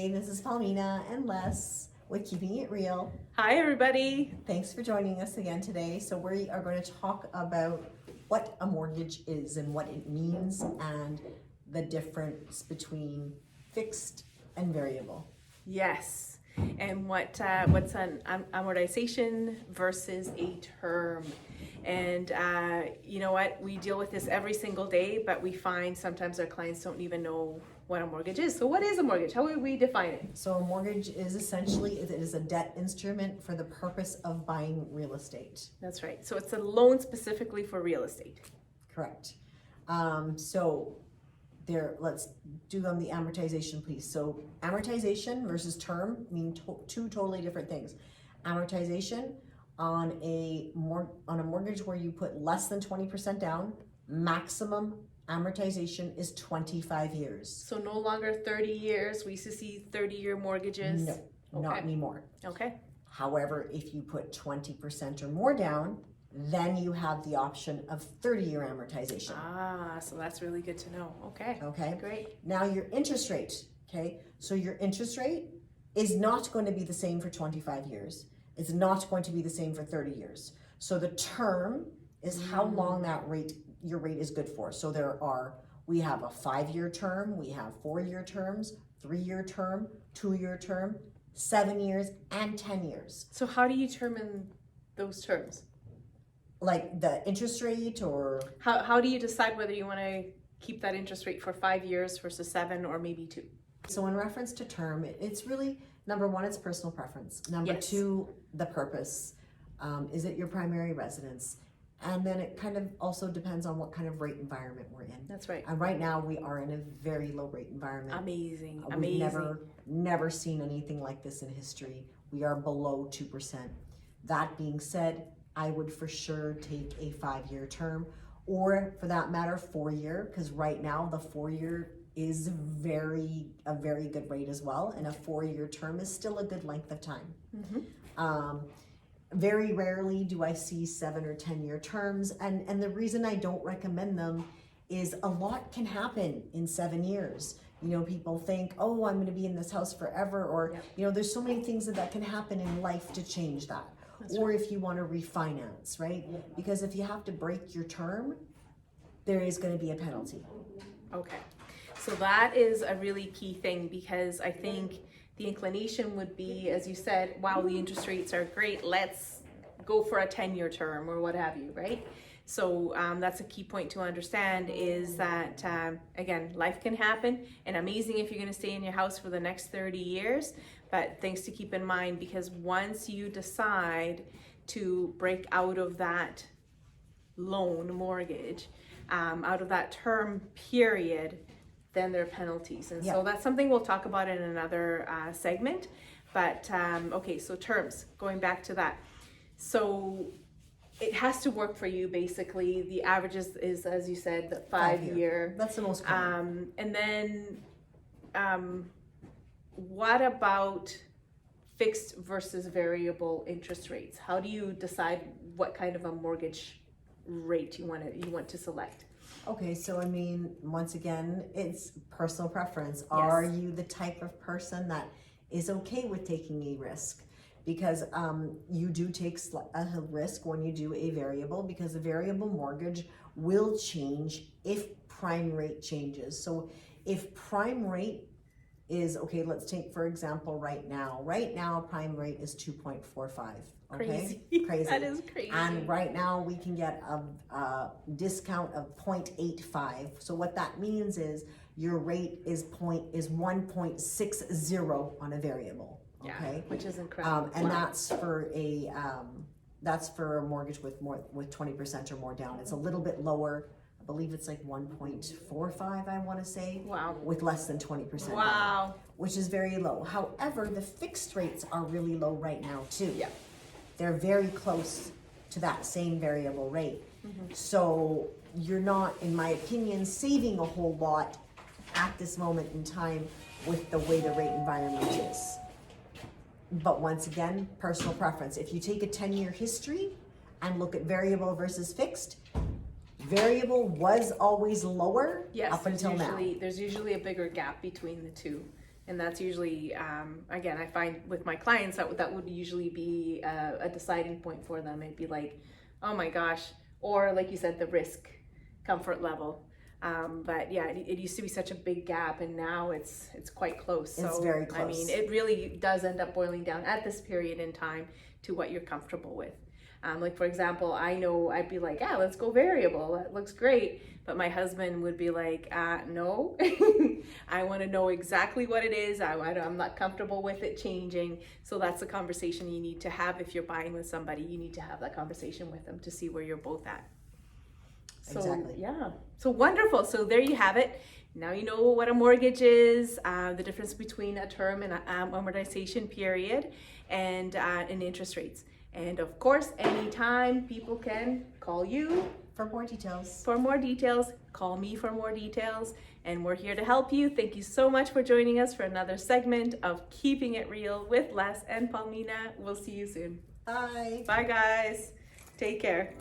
Hey, this is Palmina and Les with Keeping It Real. Hi, everybody. Thanks for joining us again today. So we are going to talk about what a mortgage is and what it means and the difference between fixed and variable. Yes, and what's an amortization versus a term. And you know what? We deal with this every single day, but we find sometimes our clients don't even know what a mortgage is. So what is a mortgage? How would we define it? So a mortgage is essentially, it is a debt instrument for the purpose of buying real estate. That's right. So it's a loan specifically for real estate. Correct. Let's do on the amortization piece. So amortization versus term mean two totally different things. Amortization on a mortgage where you put less than 20% down, maximum amortization is 25 years. So no longer 30 years. We used to see 30-year mortgages. No, not anymore. Okay. However, if you put 20% or more down, then you have the option of 30-year amortization. So that's really good to know. Okay. Okay. Great. Now your interest rate, okay? So your interest rate is not going to be the same for 25 years. It's not going to be the same for 30 years. So the term is how long your rate is good for. So we have a 5-year term, we have 4-year terms, 3-year term, 2-year term, 7 years, and 10 years. So how do you determine those terms? Like the interest rate, or how do you decide whether you want to keep that interest rate for 5 years versus 7 or maybe 2? So in reference to term, it's really, number one, it's personal preference. Number two, the purpose. Is it your primary residence? And then it kind of also depends on what kind of rate environment we're in. That's right. And right now we are in a very low rate environment. Amazing. We've never seen anything like this in history. We are below 2%. That being said, I would for sure take a 5-year term, or for that matter, 4-year, because right now the 4-year is a very good rate as well, and a 4-year term is still a good length of time. Very rarely do I see 7 or 10-year terms, and the reason I don't recommend them is a lot can happen in 7 years. You know, people think, oh, I'm going to be in this house forever, or you know, there's so many things that can happen in life to change that. Or if you want to refinance, right? Because if you have to break your term, there is going to be a penalty. Okay. So that is a really key thing, because I think the inclination would be, as you said, wow, the interest rates are great, let's go for a 10-year term or what have you, right? So that's a key point to understand, is that, again, life can happen, and amazing if you're going to stay in your house for the next 30 years, but things to keep in mind, because once you decide to break out of that loan mortgage, out of that term period, then there are penalties. And so that's something we'll talk about in another segment. But okay, so terms, going back to that. So it has to work for you, basically. The average is as you said, the 5-year. That's the most common. And then what about fixed versus variable interest rates? How do you decide what kind of a mortgage rate you want to select? Okay, so I mean, once again, it's personal preference. Are you the type of person that is okay with taking a risk? Because you do take a risk when you do a variable, because a variable mortgage will change if prime rate changes. So if prime rate is, okay, let's take for example right now prime rate is 2.45. Okay, crazy. That is crazy. And right now we can get a discount of 0.85. So what that means is your rate is 1.60 on a variable. Okay, which is incredible. And that's for a mortgage with 20% or more down. It's a little bit lower. I believe it's like 1.45, I want to say. Wow. With less than 20%. Wow. Down, which is very low. However, the fixed rates are really low right now too. Yeah. They're very close to that same variable rate. So you're not, in my opinion, saving a whole lot at this moment in time with the way the rate environment is. But once again, personal preference. If you take a 10-year history and look at variable versus fixed, variable was always lower up until now. There's usually a bigger gap between the two. And that's usually, again, I find with my clients that would usually be a deciding point for them. It'd be like, oh my gosh, or like you said, the risk comfort level. But yeah, it used to be such a big gap, and now it's quite close. So It's very close. I mean, it really does end up boiling down at this period in time to what you're comfortable with. Like for example, I know I'd be like, yeah, let's go variable. That looks great. But my husband would be like, no, I want to know exactly what it is. I'm not comfortable with it changing. So that's the conversation you need to have if you're buying with somebody. You need to have that conversation with them to see where you're both at. So, Exactly. yeah. So wonderful. So there you have it. Now you know what a mortgage is, the difference between a term and an amortization period, and interest rates. And of course, anytime people can call you For more details. for more details, call me for more details, and we're here to help you. Thank you so much for joining us for another segment of Keeping It Real with Les and Palmina. We'll see you soon. Bye. Bye guys. Take care.